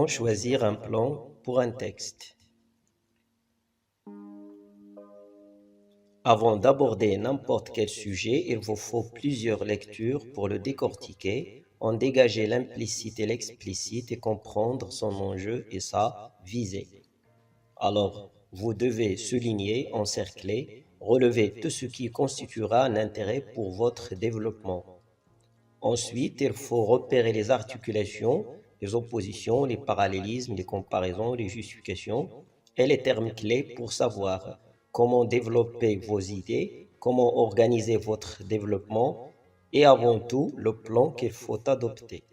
Comment choisir un plan pour un texte? Avant d'aborder n'importe quel sujet, il vous faut plusieurs lectures pour le décortiquer, en dégager l'implicite et l'explicite et comprendre son enjeu et sa visée. Alors, vous devez souligner, encercler, relever tout ce qui constituera un intérêt pour votre développement. Ensuite, il faut repérer les articulations, les oppositions, les parallélismes, les comparaisons, les justifications et les termes clés pour savoir comment développer vos idées, comment organiser votre développement et avant tout le plan qu'il faut adopter.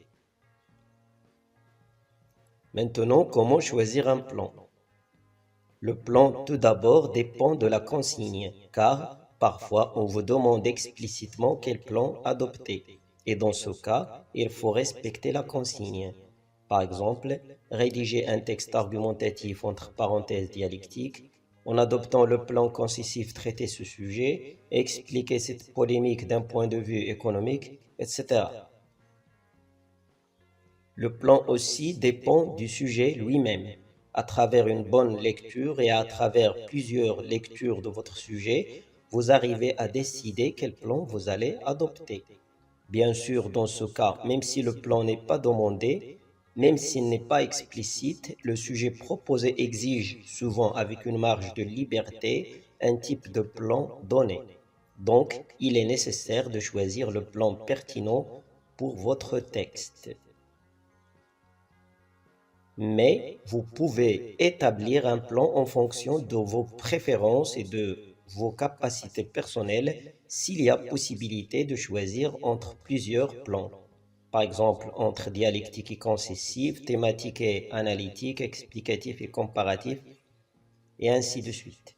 Maintenant, comment choisir un plan? Le plan, tout d'abord, dépend de la consigne, car parfois on vous demande explicitement quel plan adopter. Et dans ce cas, il faut respecter la consigne. Par exemple, rédiger un texte argumentatif entre parenthèses dialectiques, en adoptant le plan concessif traiter ce sujet, expliquer cette polémique d'un point de vue économique, etc. Le plan aussi dépend du sujet lui-même. À travers une bonne lecture et à travers plusieurs lectures de votre sujet, vous arrivez à décider quel plan vous allez adopter. Bien sûr, dans ce cas, même si le plan n'est pas demandé, même s'il n'est pas explicite, le sujet proposé exige, souvent avec une marge de liberté, un type de plan donné. Donc, il est nécessaire de choisir le plan pertinent pour votre texte. Mais vous pouvez établir un plan en fonction de vos préférences et de vos capacités personnelles s'il y a possibilité de choisir entre plusieurs plans. Par exemple, entre dialectique et concessif, thématique et analytique, explicatif et comparatif, et ainsi de suite.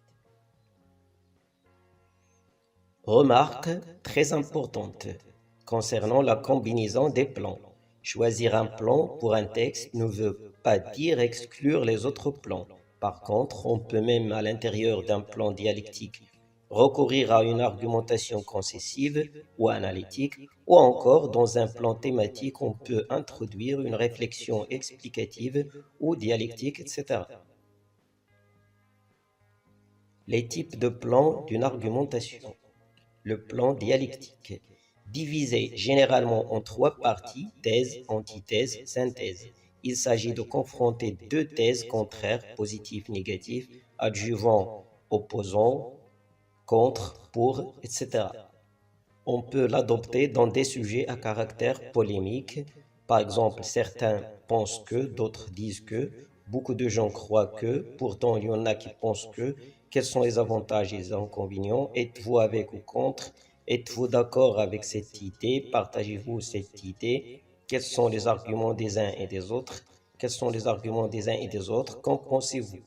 Remarque très importante concernant la combinaison des plans. Choisir un plan pour un texte ne veut pas dire exclure les autres plans. Par contre, on peut même à l'intérieur d'un plan dialectique recourir à une argumentation concessive ou analytique, ou encore dans un plan thématique, on peut introduire une réflexion explicative ou dialectique, etc. Les types de plans d'une argumentation. Le plan dialectique, divisé généralement en trois parties, thèse, antithèse, synthèse. Il s'agit de confronter deux thèses contraires, positifs, négatifs, adjuvants, opposants, contre, pour, etc. On peut l'adopter dans des sujets à caractère polémique. Par exemple, certains pensent que, d'autres disent que, beaucoup de gens croient que, pourtant il y en a qui pensent que, quels sont les avantages et les inconvénients, êtes-vous avec ou contre, êtes-vous d'accord avec cette idée, partagez-vous cette idée, quels sont les arguments des uns et des autres, quels sont les arguments des uns et des autres, qu'en pensez-vous?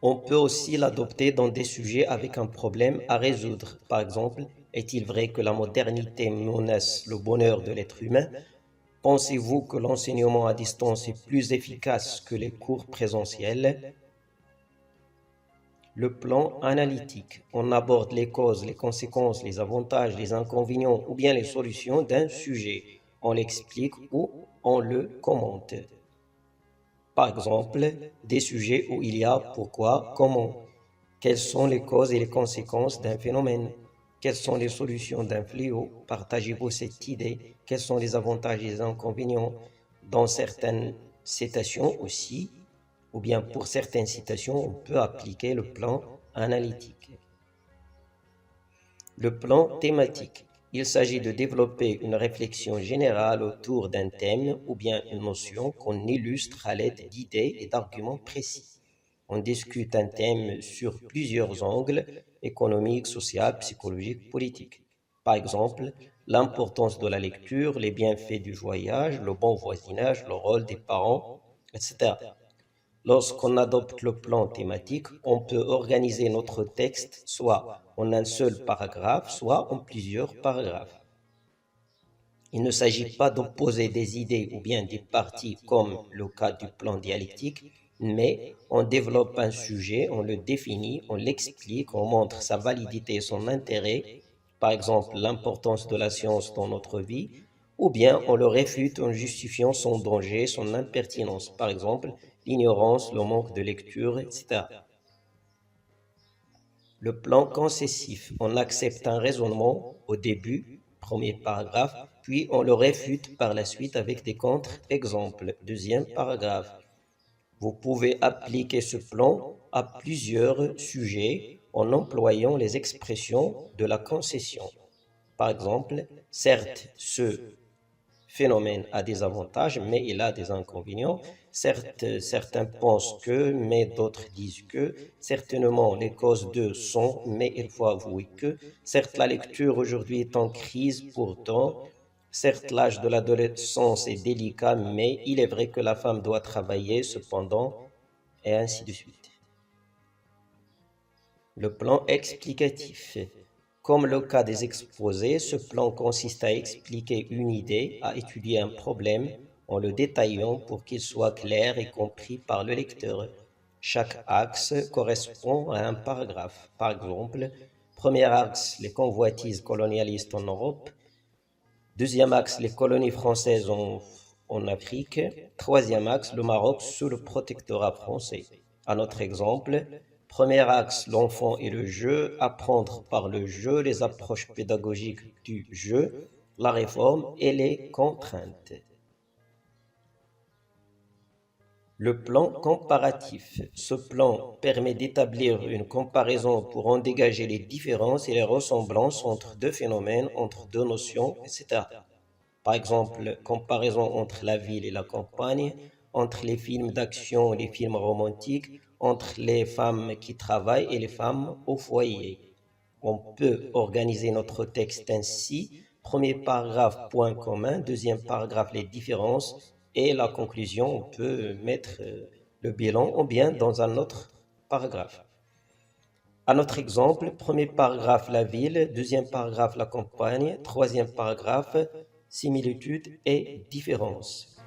On peut aussi l'adopter dans des sujets avec un problème à résoudre. Par exemple, est-il vrai que la modernité menace le bonheur de l'être humain? Pensez-vous que l'enseignement à distance est plus efficace que les cours présentiels? Le plan analytique. On aborde les causes, les conséquences, les avantages, les inconvénients ou bien les solutions d'un sujet. On l'explique ou on le commente. Par exemple, des sujets où il y a pourquoi, comment, quelles sont les causes et les conséquences d'un phénomène, quelles sont les solutions d'un fléau, partagez-vous cette idée, quels sont les avantages et les inconvénients. Dans certaines citations aussi, ou bien pour certaines citations, on peut appliquer le plan analytique. Le plan thématique. Il s'agit de développer une réflexion générale autour d'un thème ou bien une notion qu'on illustre à l'aide d'idées et d'arguments précis. On discute un thème sur plusieurs angles, économiques, social, psychologiques, politiques. Par exemple, l'importance de la lecture, les bienfaits du voyage, le bon voisinage, le rôle des parents, etc. Lorsqu'on adopte le plan thématique, on peut organiser notre texte soit en un seul paragraphe, soit en plusieurs paragraphes. Il ne s'agit pas d'opposer des idées ou bien des parties comme le cas du plan dialectique, mais on développe un sujet, on le définit, on l'explique, on montre sa validité et son intérêt, par exemple l'importance de la science dans notre vie, ou bien on le réfute en justifiant son danger, son impertinence, par exemple l'ignorance, le manque de lecture, etc. Le plan concessif, on accepte un raisonnement au début, premier paragraphe, puis on le réfute par la suite avec des contre-exemples, deuxième paragraphe. Vous pouvez appliquer ce plan à plusieurs sujets en employant les expressions de la concession. Par exemple, certes, ce phénomène a des avantages, mais il a des inconvénients. Certes, certains pensent que, mais d'autres disent que. Certainement, les causes de sont, mais il faut avouer que. Certes, la lecture aujourd'hui est en crise, pourtant. Certes, l'âge de l'adolescence est délicat, mais il est vrai que la femme doit travailler, cependant, et ainsi de suite. Le plan explicatif. Comme le cas des exposés, ce plan consiste à expliquer une idée, à étudier un problème en le détaillant pour qu'il soit clair et compris par le lecteur. Chaque axe correspond à un paragraphe. Par exemple, premier axe, les convoitises colonialistes en Europe. Deuxième axe, les colonies françaises en Afrique. Troisième axe, le Maroc sous le protectorat français. Un autre exemple, premier axe, l'enfant et le jeu, apprendre par le jeu, les approches pédagogiques du jeu, la réforme et les contraintes. Le plan comparatif. Ce plan permet d'établir une comparaison pour en dégager les différences et les ressemblances entre deux phénomènes, entre deux notions, etc. Par exemple, comparaison entre la ville et la campagne, entre les films d'action et les films romantiques, entre les femmes qui travaillent et les femmes au foyer. On peut organiser notre texte ainsi. Premier paragraphe, point commun. Deuxième paragraphe, les différences. Et la conclusion, on peut mettre le bilan ou bien dans un autre paragraphe. Un autre exemple, premier paragraphe, la ville. Deuxième paragraphe, la campagne. Troisième paragraphe, similitudes et différences.